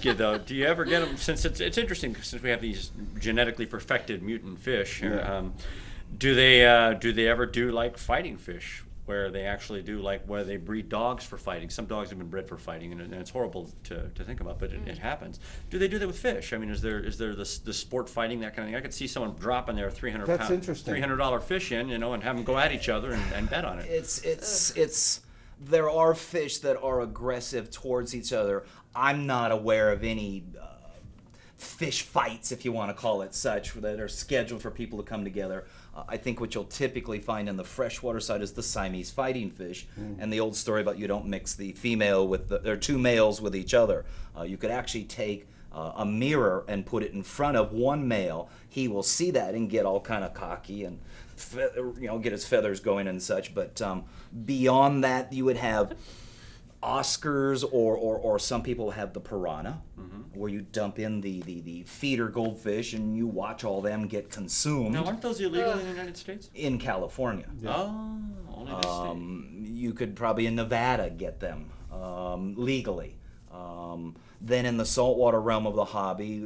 ask you though, do you ever get them? Since it's interesting, since we have these genetically perfected mutant fish, do they ever do like fighting fish, where they actually do like where they breed dogs for fighting? Some dogs have been bred for fighting, and it's horrible to think about, but it happens. Do they do that with fish? I mean, is there the sport fighting, that kind of thing? I could see someone dropping their $300 fish in, and have them go at each other and bet on it. It's there are fish that are aggressive towards each other. I'm not aware of any fish fights, if you want to call it such, that are scheduled for people to come together. I think what you'll typically find in the freshwater side is the Siamese fighting fish, and the old story about you don't mix the female with or two males with each other. You could actually take a mirror and put it in front of one male. He will see that and get all kind of cocky and get his feathers going and such. But beyond that, you would have Oscars, or some people have the piranha, where you dump in the feeder goldfish and you watch all them get consumed. Now, aren't those illegal in the United States? In California. Yeah. Oh, only this state. You could probably in Nevada get them legally. Then in the saltwater realm of the hobby,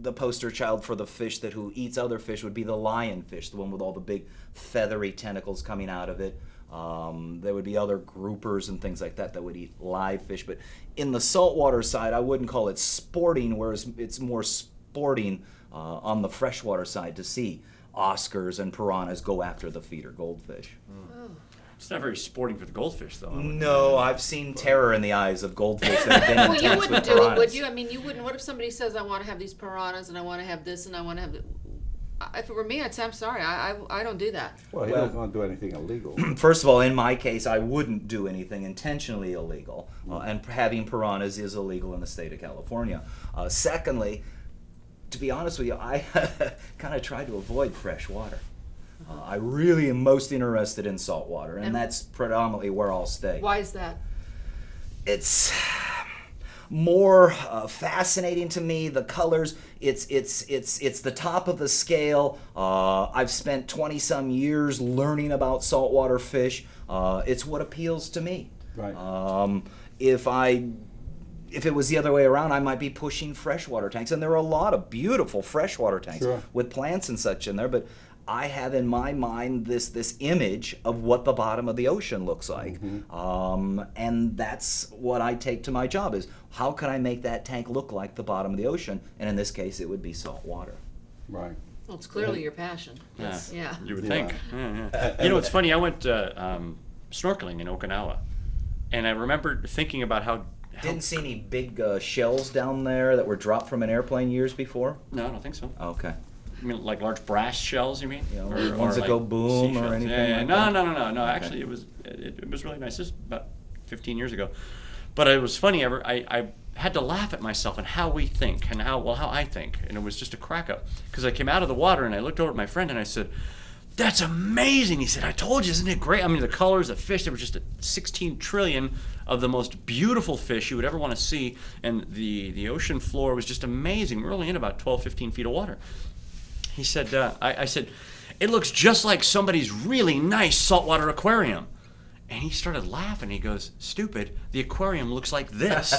the poster child for the fish who eats other fish would be the lionfish, the one with all the big feathery tentacles coming out of it. There would be other groupers and things like that would eat live fish. But in the saltwater side, I wouldn't call it sporting, whereas it's more sporting on the freshwater side to see Oscars and piranhas go after the feeder goldfish. It's not very sporting for the goldfish, though. No, I've seen terror in the eyes of goldfish that have been Well, you intense wouldn't with do it, piranhas. would you? I mean, you wouldn't. What if somebody says, I want to have these piranhas, and I want to have this, and I want to have... If it were me, I'd say, I'm sorry, I don't do that. Well, he doesn't want to do anything illegal. First of all, in my case, I wouldn't do anything intentionally illegal, and having piranhas is illegal in the state of California. Secondly, to be honest with you, I kind of try to avoid fresh water. I really am most interested in saltwater, and that's predominantly where I'll stay. Why is that? It's more fascinating to me. The colors, it's the top of the scale. I've spent 20-some years learning about saltwater fish. It's what appeals to me. Right. If it was the other way around, I might be pushing freshwater tanks, and there are a lot of beautiful freshwater tanks with plants and such in there, but I have in my mind this image of what the bottom of the ocean looks like, and that's what I take to my job, is how can I make that tank look like the bottom of the ocean, and in this case it would be salt water. Right. Well, it's clearly your passion. Yeah. You would think. Yeah. It's funny, I went snorkeling in Okinawa, and I remember thinking about how Didn't see any big shells down there that were dropped from an airplane years before? No, I don't think so. Okay. You mean like large brass shells? You mean, or ones that go boom or anything? Like that? No. No. Actually, it was really nice. This was about 15 years ago, but it was funny. I had to laugh at myself and how we think and how I think, and it was just a crack up because I came out of the water and I looked over at my friend and I said, "That's amazing." He said, "I told you, isn't it great?" I mean, the colors, the fish. There were just 16 trillion of the most beautiful fish you would ever want to see, and the ocean floor was just amazing. We're only in about 12, 15 feet of water. He said, I said, "It looks just like somebody's really nice saltwater aquarium." And he started laughing. He goes, "Stupid, the aquarium looks like this."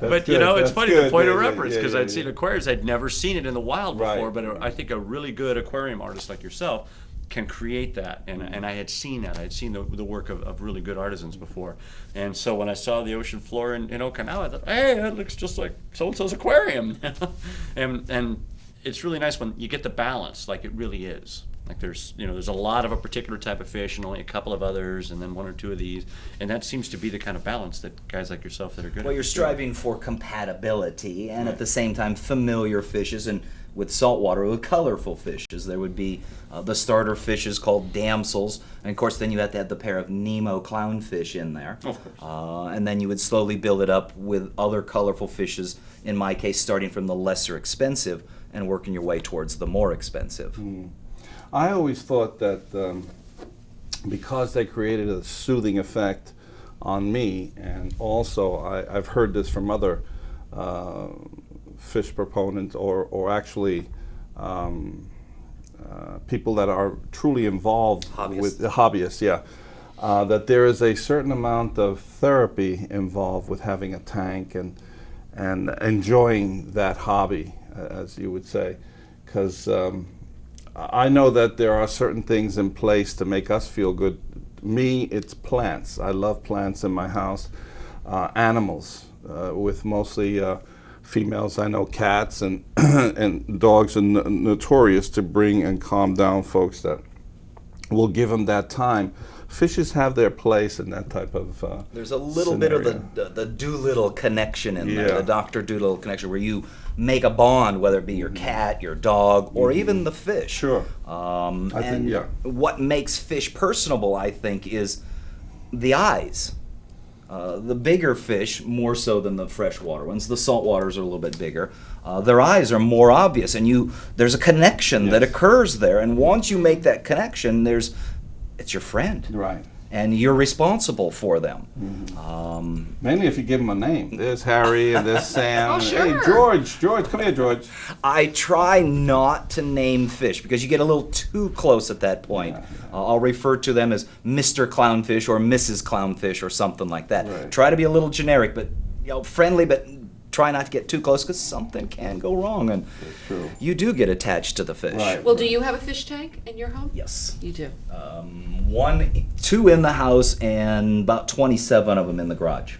But, it's funny, the point of reference, because I'd seen aquariums. I'd never seen it in the wild before, but I think a really good aquarium artist like yourself can create that. And I had seen that. I had seen the work of really good artisans before. And so when I saw the ocean floor in Okinawa, I thought, hey, that looks just like so-and-so's aquarium. and it's really nice when you get the balance like it really is. Like there's a lot of a particular type of fish and only a couple of others and then one or two of these. And that seems to be the kind of balance that guys like yourself that are good at. Well, you're striving for compatibility and at the same time familiar fishes, and with saltwater, with colorful fishes. There would be the starter fishes called damsels, and of course then you have to have the pair of Nemo clownfish in there. Of course. And then you would slowly build it up with other colorful fishes, in my case starting from the lesser expensive and working your way towards the more expensive. I always thought that because they created a soothing effect on me, and also I've heard this from other fish proponents or actually people that are truly involved with the hobbyists, that there is a certain amount of therapy involved with having a tank and enjoying that hobby, as you would say, because I know that there are certain things in place to make us feel good. Me, it's plants. I love plants in my house. Animals, with mostly females. I know cats and and dogs are notorious to bring and calm down folks that will give them that time. Fishes have their place in that type of There's a little scenario. bit of the Doolittle connection in there, Yeah. the Dr. Doolittle connection, where you make a bond, whether it be your cat, your dog, or even the fish. Sure. I think, And yeah. what makes fish personable, I think, is the eyes. The bigger fish, more so than the freshwater ones, the salt waters are a little bit bigger. Their eyes are more obvious, and there's a connection that Yes. occurs there. And once you make that connection, it's your friend, Right. and you're responsible for them. Mainly if you give them a name. There's Harry and there's Sam. Oh, and, sure. Hey, George, come here, George. I try not to name fish because you get a little too close at that point. I'll refer to them as Mr. Clownfish or Mrs. Clownfish or something like that. Right. Try to be a little generic, but friendly, but try not to get too close because something can go wrong, and True. you do get attached to the fish. Right. Well, do you have a fish tank in your home? Yes. You do. Two in the house and about 27 of them in the garage.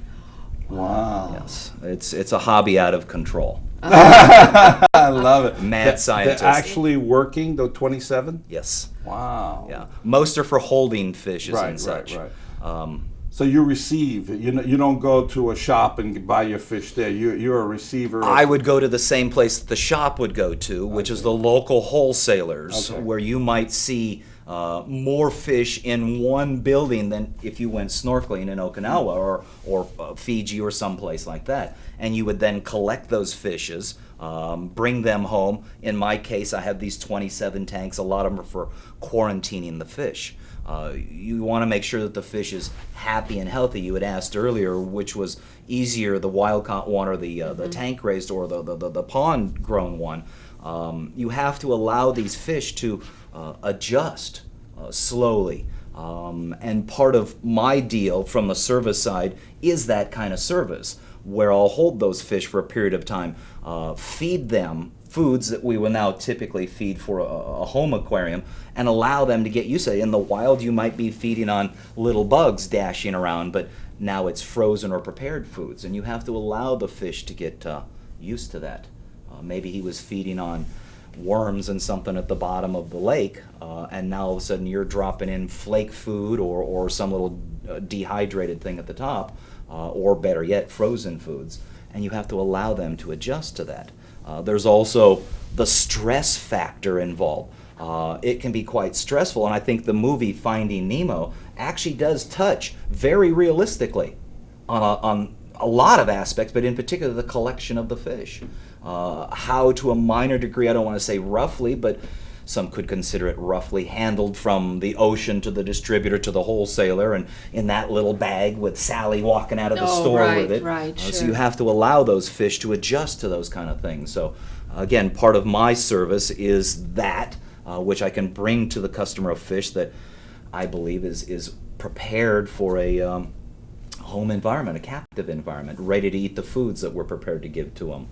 Wow. Yes, it's a hobby out of control. I love it. Mad scientist. They're actually working, though, 27? Yes. Wow. Yeah. Most are for holding fishes Right, and such. right. So you receive, you don't go to a shop and buy your fish there. You're a receiver. I would go to the same place that the shop would go to, which is the local wholesalers, Okay. where you might see more fish in one building than if you went snorkeling in Okinawa or Fiji or someplace like that. And you would then collect those fishes, bring them home. In my case, I have these 27 tanks. A lot of them are for quarantining the fish. You want to make sure that the fish is happy and healthy. You had asked earlier which was easier, the wild caught one or the tank raised or the pond grown one. You have to allow these fish to adjust slowly. And part of my deal from the service side is that kind of service where I'll hold those fish for a period of time, feed them foods that we will now typically feed for a home aquarium, and allow them to get used to it. In the wild, you might be feeding on little bugs dashing around, but now it's frozen or prepared foods, and you have to allow the fish to get used to that. Maybe he was feeding on worms and something at the bottom of the lake, and now all of a sudden you're dropping in flake food or some little dehydrated thing at the top, or better yet, frozen foods, and you have to allow them to adjust to that. There's also the stress factor involved. It can be quite stressful, and I think the movie Finding Nemo actually does touch very realistically on a lot of aspects, but in particular the collection of the fish. How to a minor degree, I don't want to say roughly, but some could consider it roughly, handled from the ocean to the distributor to the wholesaler, and in that little bag with Sally walking out of the Oh, store right, with it. right, So sure. you have to allow those fish to adjust to those kind of things. So again, part of my service is that, which I can bring to the customer of fish that I believe is prepared for a home environment, a captive environment, ready to eat the foods that we're prepared to give to them.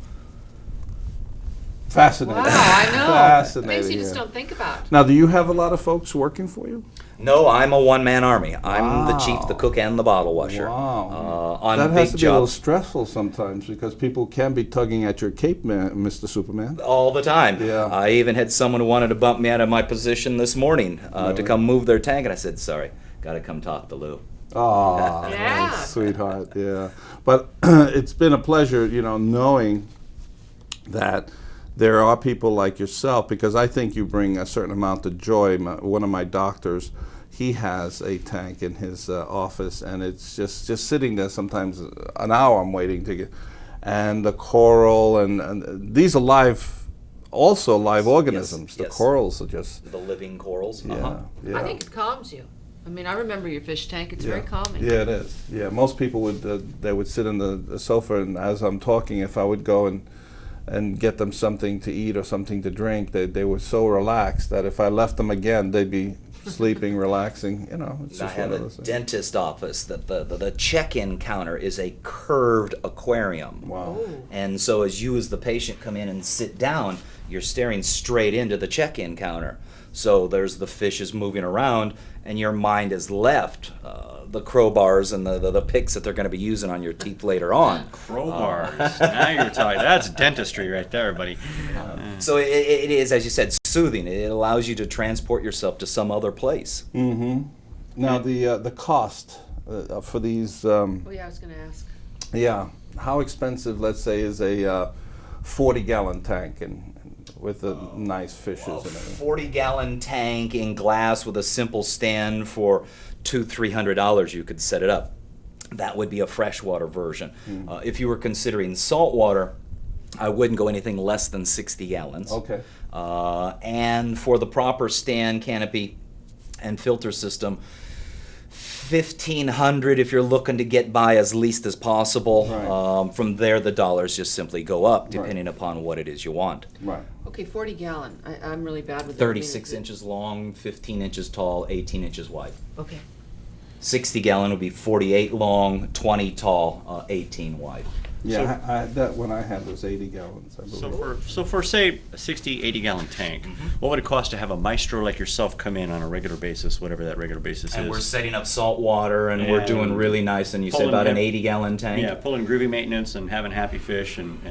Fascinating. Wow, I know. Fascinating. Things you just yeah. don't think about. Now, do you have a lot of folks working for you? No, I'm a one-man army. I'm the Wow. chief, the cook, and the bottle washer. Wow. On that big has to be a little jobs stressful sometimes because people can be tugging at your cape, Mr. Superman. all the time. Yeah. I even had someone who wanted to bump me out of my position this morning to come move their tank, and I said, sorry, got to come talk to Lou. Oh, Yeah. sweetheart, yeah. But it's been a pleasure, knowing that there are people like yourself, because I think you bring a certain amount of joy. One of my doctors, he has a tank in his office, and it's just sitting there sometimes an hour I'm waiting to get, and the coral, and these are live organisms. The yes. corals are just, The living corals. yeah. I think it calms you. I mean, I remember your fish tank. It's very calming. Yeah, it is. Yeah, most people would they would sit on the sofa, and as I'm talking, if I would go and get them something to eat or something to drink, they were so relaxed that if I left them again, they'd be sleeping, relaxing. You know, it's I just have one of a those things. dentist office that the check-in counter is a curved aquarium. Wow. And so as the patient come in and sit down, you're staring straight into the check-in counter. So there's the fishes moving around, and your mind is left the crowbars and the picks that they're going to be using on your teeth later on. Crowbars. Now you're talking. That's dentistry right there, buddy. So it is, as you said, soothing. It allows you to transport yourself to some other place. Mm-hmm. Now the cost for these, Oh yeah, I was gonna ask. how expensive, let's say, is a 40-gallon tank and with the nice fishes and everything? 40-gallon tank in glass with a simple stand for $200-300 you could set it up. That would be a freshwater version. If you were considering saltwater, I wouldn't go anything less than 60 gallons. Okay. And for the proper stand, canopy, and filter system, 1,500 if you're looking to get by as least as possible. Right. From there, the dollars just simply go up depending upon what it is you want. Right. Okay, 40 gallon. I'm really bad with that. 36 inches long, 15 inches tall, 18 inches wide. Okay. 60 gallon would be 48 long, 20 tall, 18 wide. Yeah, that one I had was 80 gallons, I believe. So for say a 60, 80-gallon tank, what would it cost to have a maestro like yourself come in on a regular basis, whatever that regular basis And is? we're setting up salt water, and we're And doing really nice. And you said pulling about an them- 80-gallon tank. Yeah, pulling groovy maintenance and having happy fish and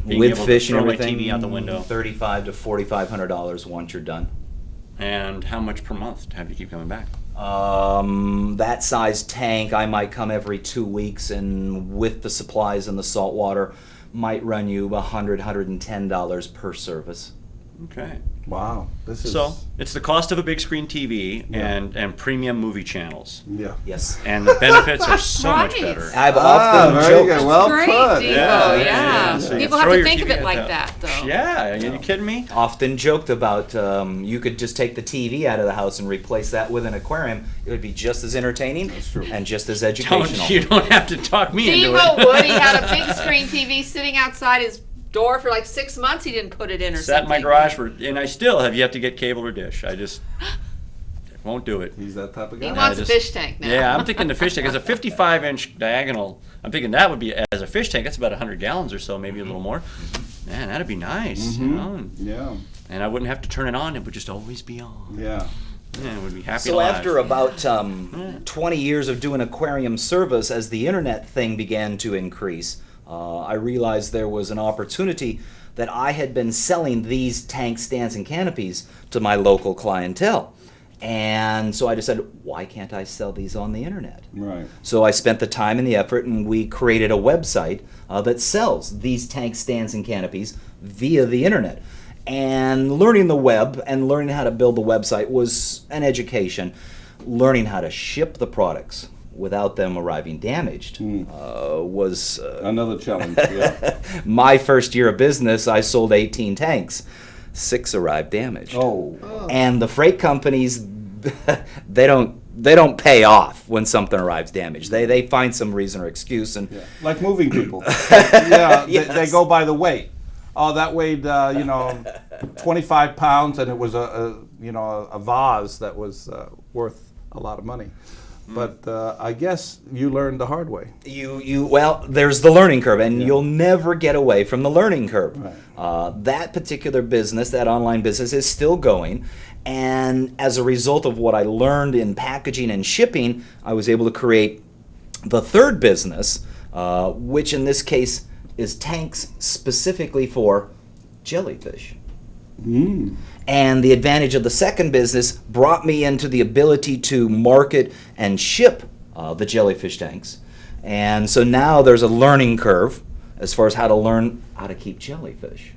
being With able fish to and throw my everything, TV out the window. $3,500 to $4,500 once you're done. And how much per month to have you keep coming back? That size tank, I might come every 2 weeks, and with the supplies and the salt water, might run you $100-110 per service. Okay. Wow. This is... So it's the cost of a big screen TV Yeah. and premium movie channels. Yeah. Yes. And the benefits are so much Right. better. I've often very joked. good. Well Great, put. Devo, Yeah, yeah. yeah. So you People have throw to your think of TV it at like the- that, though. Yeah, are you kidding me? Often joked about you could just take the TV out of the house and replace that with an aquarium. It would be just as entertaining and just as educational. You don't have to talk me into Devo it. Woody had a big screen TV sitting outside his door for like 6 months. He didn't put it in or Sat something. in my garage and I still have yet to get cable or dish. I just won't do it. He's that type of guy. He wants a just- fish tank now. Yeah, I'm thinking the fish tank is a 55-inch diagonal. I'm thinking that would be, as a fish tank, that's about 100 gallons or so, maybe a little more. Man, that'd be nice, you know? Yeah. And I wouldn't have to turn it on. It would just always be on. Yeah. Yeah, it would be happy So alive. after about 20 years of doing aquarium service, as the internet thing began to increase, I realized there was an opportunity that I had been selling these tank stands and canopies to my local clientele. And so I decided, why can't I sell these on the internet? Right. So I spent the time and the effort, and we created a website that sells these tank stands and canopies via the internet. And learning the web and learning how to build the website was an education. Learning how to ship the products without them arriving damaged was Another challenge. Yeah. my first year of business. I sold 18 tanks. 6 arrived damaged. Oh. And the freight companies, they don't pay off when something arrives damaged. They find some reason or excuse, and Yeah. Like moving people. Yeah. They Yes. go by the weight. Oh, that weighed 25 pounds, and it was a vase that was worth a lot of money. But I guess you learned the hard way. well, there's the learning curve, and you'll never get away from the learning curve. Right. That particular business, that online business, is still going, and as a result of what I learned in packaging and shipping, I was able to create the third business, which in this case is tanks specifically for jellyfish. And the advantage of the second business brought me into the ability to market and ship the jellyfish tanks. And so now there's a learning curve as far as how to learn how to keep jellyfish,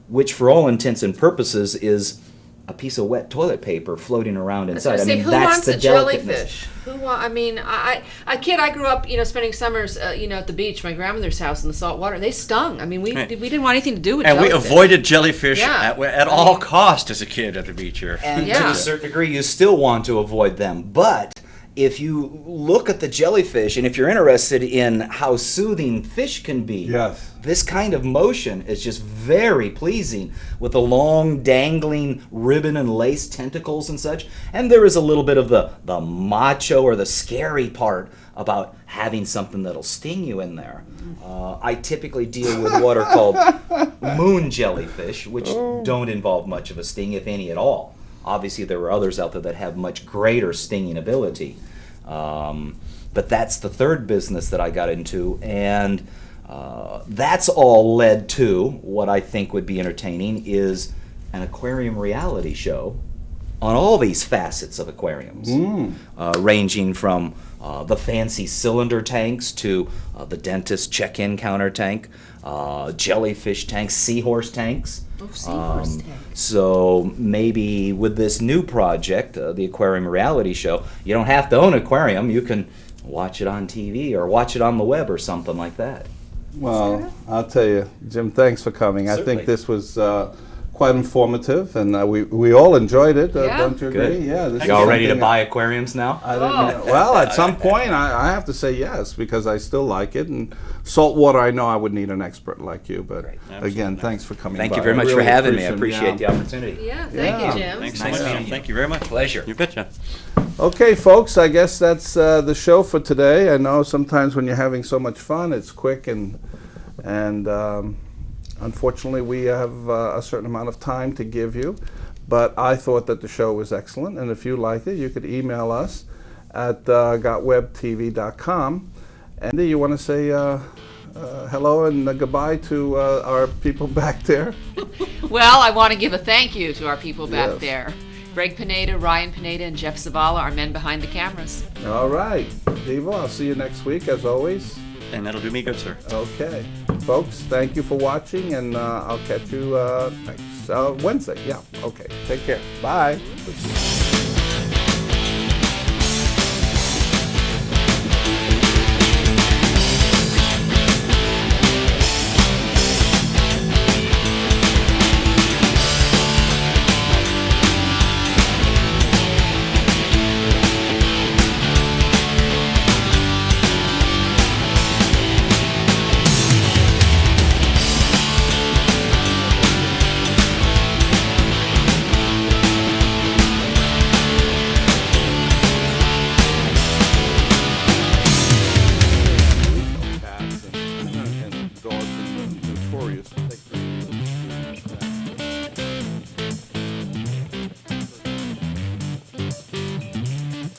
which for all intents and purposes is a piece of wet toilet paper floating around inside. Who that's wants the a delicateness. jellyfish? A kid, I grew up, spending summers, at the beach, my grandmother's house in the salt water. They stung. I mean, we Right. didn't want anything to do with And we jellyfish. avoided jellyfish Yeah. at all cost as a kid at the beach here. And to Yeah. a certain degree, you still want to avoid them. But if you look at the jellyfish, and if you're interested in how soothing fish can be, Yes. this kind of motion is just very pleasing with the long dangling ribbon and lace tentacles and such. And there is a little bit of the macho or the scary part about having something that'll sting you in there. I typically deal with what are called moon jellyfish, which don't involve much of a sting, if any at all. Obviously, there are others out there that have much greater stinging ability. But that's the third business that I got into, and that's all led to what I think would be entertaining is an aquarium reality show on all these facets of aquariums, ranging from the fancy cylinder tanks to the dentist check-in counter tank, jellyfish tanks, seahorse tanks. Oh, seahorse tank. So maybe with this new project, the Aquarium Reality Show, you don't have to own an aquarium. You can watch it on TV or watch it on the web or something like that. Well, I'll tell you, Jim, thanks for coming. I Certainly. think this was quite informative, and we all enjoyed it. Yeah. Don't you Good. agree? Yeah. This Y'all is ready to something buy aquariums now? I didn't know. Well, at some point, I have to say yes, because I still like it. And saltwater, I know I would need an expert like you. But Great. again, Absolutely. thanks for coming Thank by. you very I much for really having me. I appreciate yeah. the opportunity. Yeah, thank Yeah. you, Jim. Thanks Nice so much. meeting you. Thank you very much. Pleasure. You betcha. Okay, folks, I guess that's the show for today. I know sometimes when you're having so much fun, it's quick, and unfortunately, we have a certain amount of time to give you. But I thought that the show was excellent, and if you liked it, you could email us at gotwebtv.com. Andy, you want to say hello and goodbye to our people back there? Well, I want to give a thank you to our people back Yes. there. Greg Pineda, Ryan Pineda, and Jeff Zavala, our men behind the cameras. All right. Devo, I'll see you next week, as always. And that'll do me good, sir. Okay. Folks, thank you for watching, and I'll catch you next Wednesday. Yeah, okay. Take care. Bye. Cats and dogs are notorious